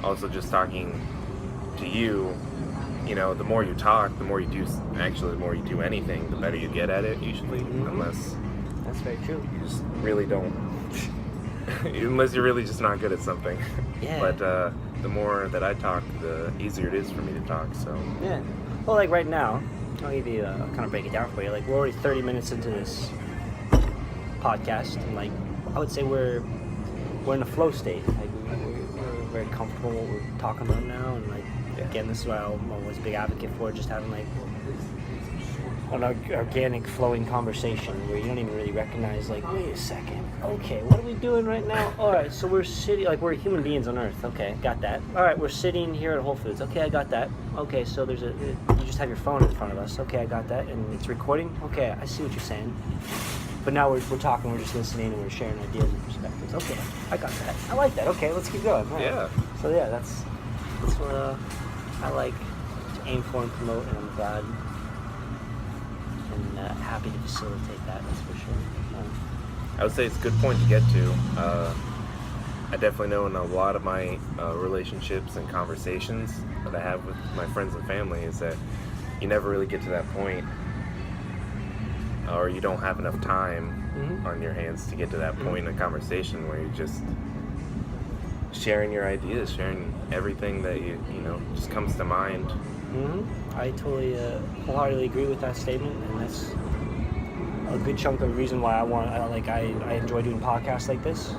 also just talking to you, you know, the more you talk, the more you do, actually, the more you do anything, the better you get at it, usually, unless... That's very true. You just really don't... unless you're really just not good at something. Yeah. But the more that I talk, the easier it is for me to talk, so... Yeah. Well, like right now, I'll give you, kind of break it down for you. Like, we're already 30 minutes into this podcast, and like, I would say we're in a flow state. Like, we're very comfortable with what we're talking about now, and like, again, this is what I'm always a big advocate for, just having like an organic flowing conversation where you don't even really recognize, like, wait a second, okay, what are we doing right now? All right, so we're sitting, like, we're human beings on Earth. Okay, got that. All right, we're sitting here at Whole Foods. Okay, I got that. Okay, so you just have your phone in front of us. Okay, I got that, and it's recording. Okay, I see what you're saying. But now we're talking, we're just listening, and we're sharing ideas and perspectives. Okay, I got that. I like that. Okay, let's keep going. Right. Yeah. So yeah, that's what I like to aim for and promote, and I'm glad and happy to facilitate that. That's for sure. I would say it's a good point to get to. I definitely know in a lot of my relationships and conversations that I have with my friends and family is that you never really get to that point, or you don't have enough time on your hands to get to that point in a conversation where you're just sharing your ideas, sharing everything that you know just comes to mind. I totally wholeheartedly agree with that statement, and that's a good chunk of the reason why I enjoy doing podcasts like this.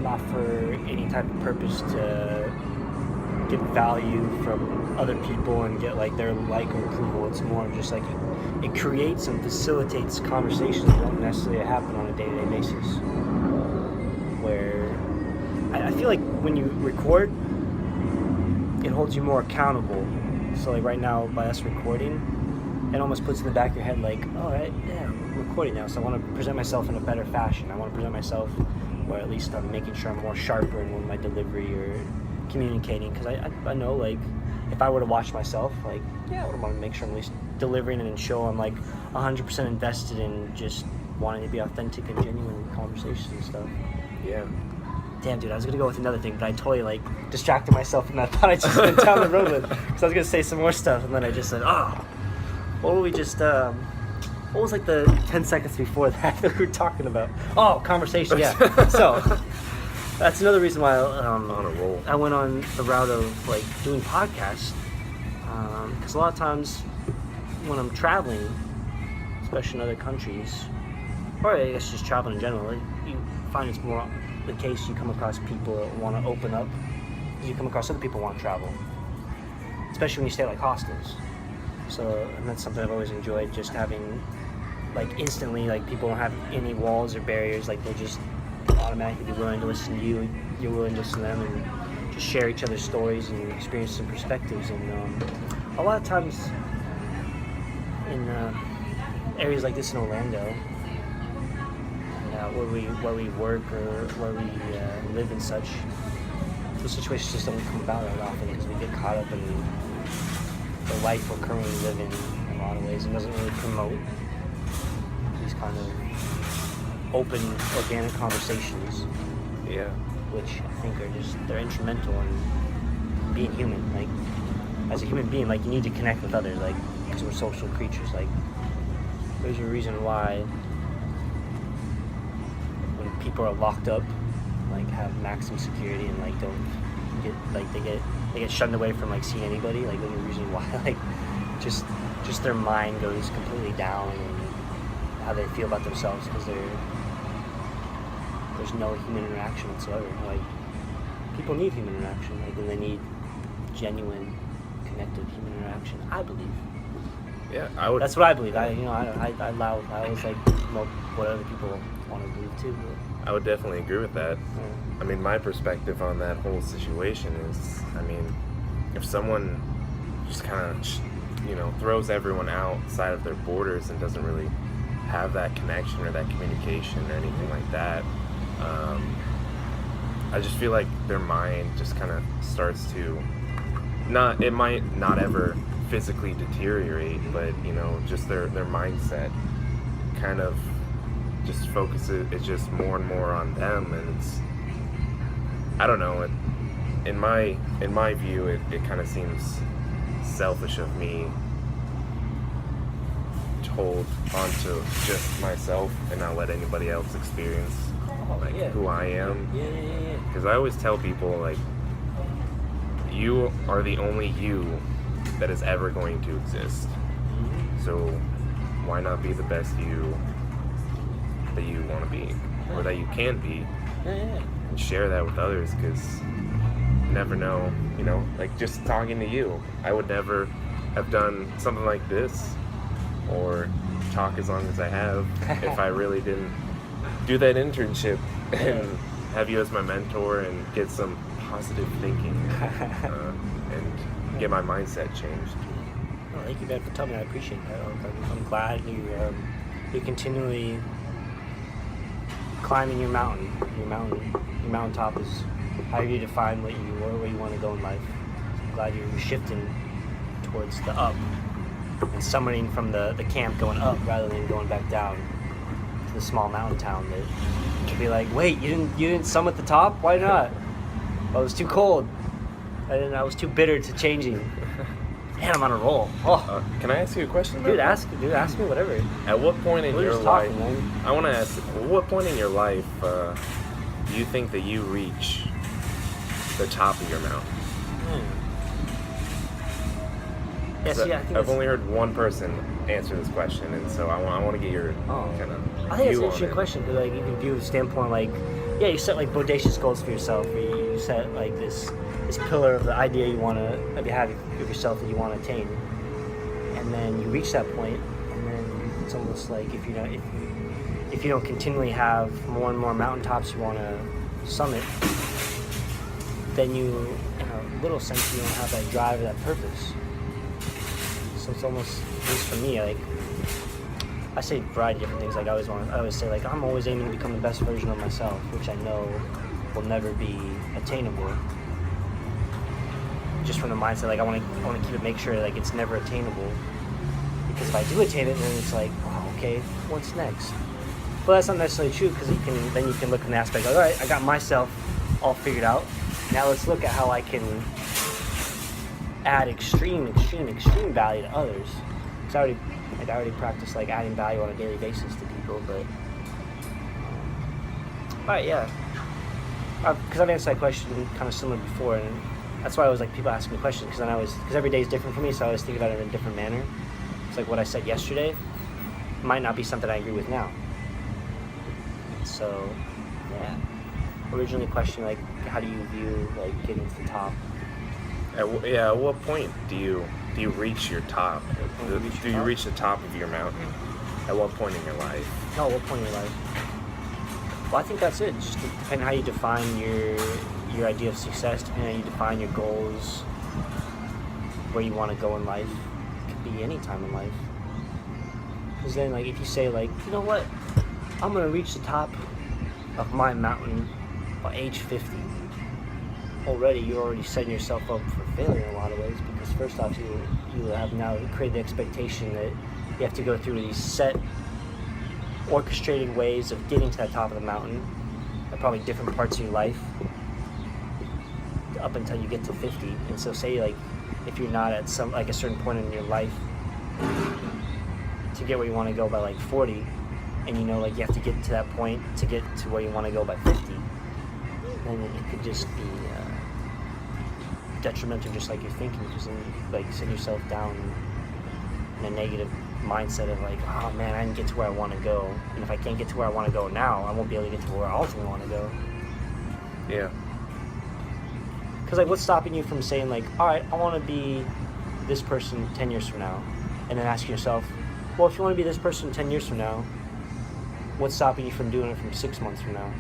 Not for any type of purpose to get value from other people and get like their like or approval. It's more just like it creates and facilitates conversations that don't necessarily happen on a day-to-day basis. Where I feel like when you record, it holds you more accountable. So like right now, by us recording, it almost puts in the back of your head like, all right, yeah, I'm recording now, so I want to present myself in a better fashion. I want to present myself where at least I'm making sure I'm more sharper in my delivery or communicating, because I know, like, if I were to watch myself, like, yeah, I would want to make sure I'm at least delivering and show I'm like 100% invested in just wanting to be authentic and genuine in conversations and stuff. Yeah. Damn, dude, I was going to go with another thing, but I totally, like, distracted myself from that thought I just went down the road with, because I was going to say some more stuff, and then I just said, what were we just, what was, like, the 10 seconds before that we were talking about? Oh, conversation, yeah. So, that's another reason why On a roll. I went on the route of, like, doing podcasts, because a lot of times when I'm traveling, especially in other countries, or I guess just traveling in general, you find it's more the case you come across people that want to open up, because you come across other people who want to travel, especially when you stay at like hostels. So, and that's something I've always enjoyed, just having, like, instantly, like, people don't have any walls or barriers, like, they'll just automatically be willing to listen to you, you're willing to listen to them, and just share each other's stories and experiences and perspectives. And a lot of times in areas like this in Orlando, where we work or where we live and such, those situations just don't come about that often, because we get caught up in the life we're currently living in a lot of ways, and doesn't really promote these kind of open, organic conversations. Yeah. Which I think they're instrumental in being human. Like, as a human being, like, you need to connect with others, like, because we're social creatures. Like, there's a reason why when people are locked up, like, have maximum security and, like, don't get, like, they get shunned away from, like, seeing anybody. Like, there's a reason why, like, just their mind goes completely down, and how they feel about themselves, because there's no human interaction whatsoever. Like, people need human interaction, like, and they need genuine, connected human interaction, I believe. Yeah, I would. That's what I believe. I always like promote what other people want to believe too. I would definitely agree with that. Yeah. I mean, my perspective on that whole situation is, I mean, if someone just kind of, throws everyone outside of their borders and doesn't really have that connection or that communication or anything like that, I just feel like their mind just kind of starts to it might not ever physically deteriorate, but just their mindset kind of just focuses, it's just more and more on them, and I don't know. In my view, it kind of seems selfish of me to hold onto just myself and not let anybody else experience who I am. Yeah. Because I always tell people, like, you are the only you that is ever going to exist. So why not be the best you that you want to be, or that you can be, and share that with others? Because you never know, like just talking to you, I would never have done something like this or talk as long as I have if I really didn't do that internship and have you as my mentor and get some positive thinking and get my mindset changed. Well, thank you, man, for telling me. I appreciate that. I'm glad you're continually climbing your mountain. Your mountaintop is how you define where you want to go in life. I'm glad you're shifting towards the up and summiting from the camp going up rather than going back down to the small mountain town that could be like, wait, you didn't summit the top? Why not? Well, it was too cold. I was too bitter to changing. Man, I'm on a roll. Oh. Can I ask you a question? Dude, ask me whatever. At what point in your life? Man. I want to ask. What point in your life do you think that you reach the top of your mountain? Yeah, see, I think I've only heard one person answer this question, and so I want to get your kind of. I think it's an interesting question because, like, you can view the standpoint, like, yeah, you set like bodacious goals for yourself. Where you set like this pillar of the idea you want to have of yourself that you want to attain, and then you reach that point, and then it's almost like if you don't continually have more and more mountaintops you want to summit, then you, in a little sense, you don't have that drive or that purpose. So it's almost, at least for me, like, I say a variety of different things. Like I always say, like, I'm always aiming to become the best version of myself, which I know will never be attainable. Just from the mindset, like I want to make sure like it's never attainable. Because if I do attain it, then it's like, oh, okay, what's next? But that's not necessarily true, because you can look in the aspect like, all right, I got myself all figured out. Now let's look at how I can add extreme value to others. Because I already practice like adding value on a daily basis to people, but all right, yeah. Because I've answered that question kind of similar before, and that's why I was like, people ask me questions, because every day is different for me, so I always think about it in a different manner. It's like what I said yesterday might not be something I agree with now. So, yeah. Originally, question like, how do you view like getting to the top? At what point do you reach your top? Do you reach the top of your mountain? At what point in your life? No, what point in your life? Well, I think that's it. Just depending how you define your idea of success, depending how you define your goals, where you want to go in life. It could be any time in life. Because then, like, if you say, like, you know what, I'm gonna reach the top of my mountain by age 50. Already, you're already setting yourself up for failure in a lot of ways, because first off, you have now created the expectation that you have to go through these set, orchestrated ways of getting to that top of the mountain at probably different parts of your life up until you get to 50. And so say, like, if you're not at some, like, a certain point in your life to get where you want to go by like 40, and you know, like, you have to get to that point to get to where you want to go by 50, then it could just be detrimental, just like you're thinking, because then you, like, set yourself down in a negative mindset of like, oh man, I didn't get to where I want to go, and if I can't get to where I want to go now, I won't be able to get to where I ultimately want to go. Yeah. Because, like, what's stopping you from saying, like, all right, I want to be this person 10 years from now, and then asking yourself, well, if you want to be this person 10 years from now, what's stopping you from doing it from 6 months from now?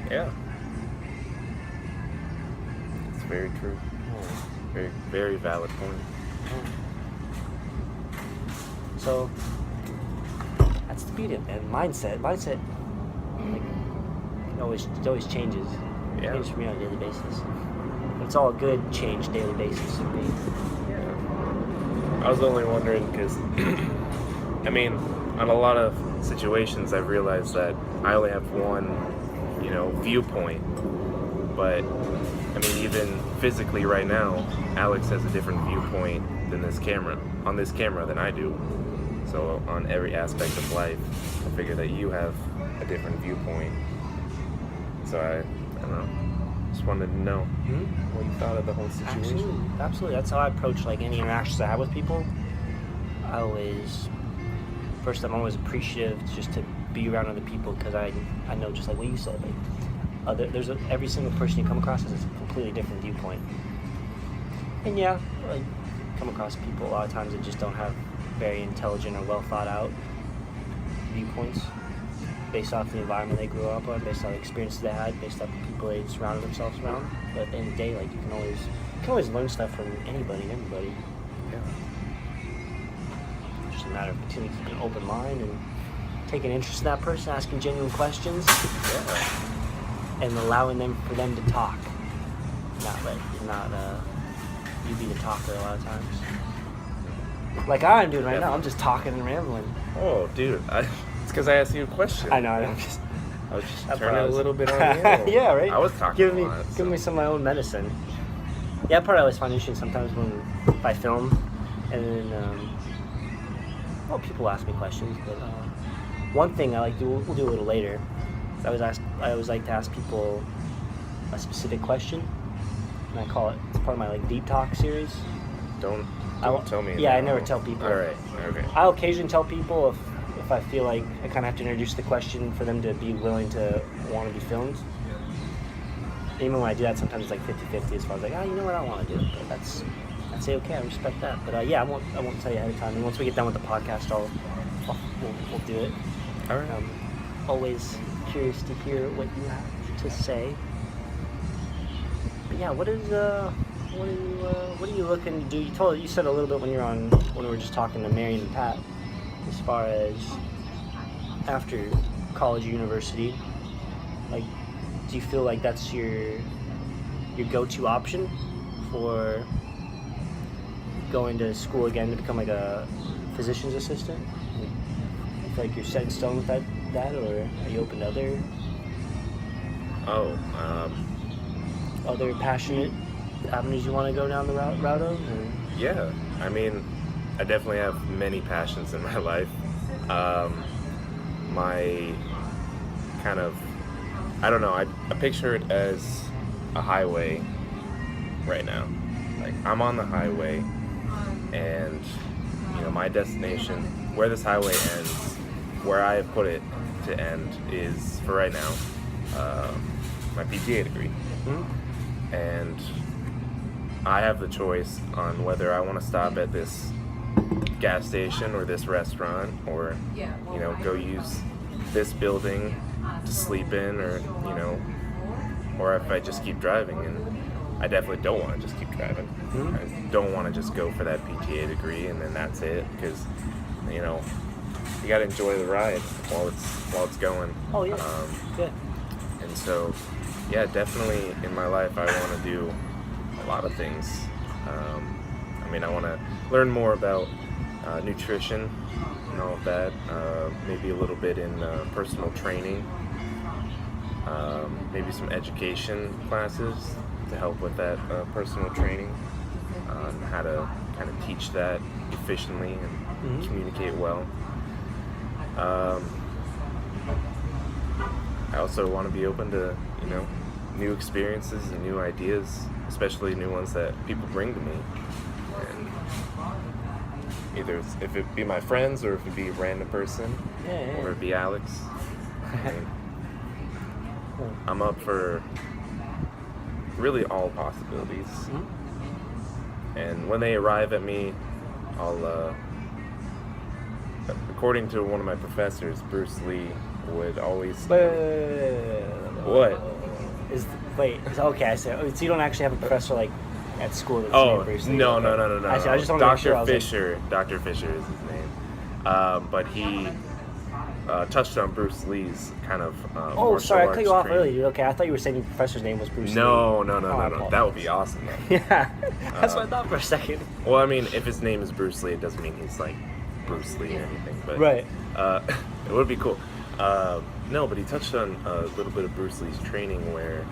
Yeah. It's very true. Very, very valid point. So that's the beauty of it. And mindset, like, it always changes. It changes for me on a daily basis. But it's all a good change daily basis for me. Yeah. I was only wondering because, I mean, on a lot of situations, I've realized that I only have one, viewpoint But I mean, even physically right now, Alex has a different viewpoint than on this camera than I do. So on every aspect of life, I figure that you have a different viewpoint. So I don't know. Just wanted to know what you thought of the whole situation. Absolutely. That's how I approach like any interactions I have with people. I'm always appreciative just to be around other people, because I know, just like what you said, like every single person you come across has a completely different viewpoint. And yeah, like come across people a lot of times that just don't have very intelligent or well thought out viewpoints based off the environment they grew up on, based on the experiences they had, based off the people they surrounded themselves around. But at the end of the day, like you can always learn stuff from anybody and everybody. Yeah. It's just a matter of continuing to keep an open mind and taking interest in that person, asking genuine questions, and allowing for them to talk. Not you be the talker a lot of times. Like I'm doing right now, I'm just talking and rambling. Oh, dude, it's because I asked you a question. I know. I was just turning a little bit on you. Yeah, right. I was talking Give a lot. me some of my own medicine. Yeah, part I always find interesting sometimes if I film, and then people ask me questions. But one thing I like to we'll do a little later. I always like to ask people a specific question, and I call it. It's part of my like deep talk series. Don't tell me. Yeah, I never tell people. All right. Okay. I'll occasionally tell people if I feel like I kind of have to introduce the question for them to be willing to want to be filmed. Even when I do that, sometimes it's like 50-50 as far as like, you know what, I want to do it. But that's okay. I respect that. But I won't tell you ahead of time. And once we get done with the podcast, we'll do it. All right. Always curious to hear what you have to say. But yeah, what are you looking to do? You said a little bit when we were just talking to Marion and Pat, as far as after college or university, like, do you feel like that's your go-to option for going to school again to become like a physician's assistant? You feel like you're set in stone with that, or are you open to other passionate avenues you want to go down the route of? Or? Yeah, I mean, I definitely have many passions in my life. My kind of, I don't know, I picture it as a highway right now. Like, I'm on the highway, and, my destination, where this highway ends, where I have put it to end, is, for right now, my PTA degree. Mm-hmm. And I have the choice on whether I want to stop at this gas station or this restaurant, or go use this building to sleep in, or if I just keep driving. And I definitely don't want to just keep driving. Mm-hmm. I don't want to just go for that PTA degree and then that's it, because you got to enjoy the ride while it's going. Oh yeah. Good. And so, yeah, definitely in my life I want to do a lot of things. I want to learn more about nutrition and all of that. Maybe a little bit in personal training. Maybe some education classes to help with that personal training. How to kind of teach that efficiently and communicate well. I also want to be open to, new experiences and new ideas, especially new ones that people bring to me. And either if it be my friends, or if it be a random person, or it be Alex. I'm up for really all possibilities. Mm-hmm. And when they arrive at me, I'll, according to one of my professors, Bruce Lee would always... What? Okay, I said, so you don't actually have a professor, like, at school that's named Bruce Lee? No. I just want to make sure. Dr. Fisher is his name. But he touched on Bruce Lee's kind of sorry, I cut you off earlier, dude. Okay, I thought you were saying your professor's name was Bruce Lee. No. That would be awesome, though. Yeah, that's what I thought for a second. Well, I mean, if his name is Bruce Lee, it doesn't mean he's like Bruce Lee or anything. But right. It would be cool. No, but he touched on a little bit of Bruce Lee's training, where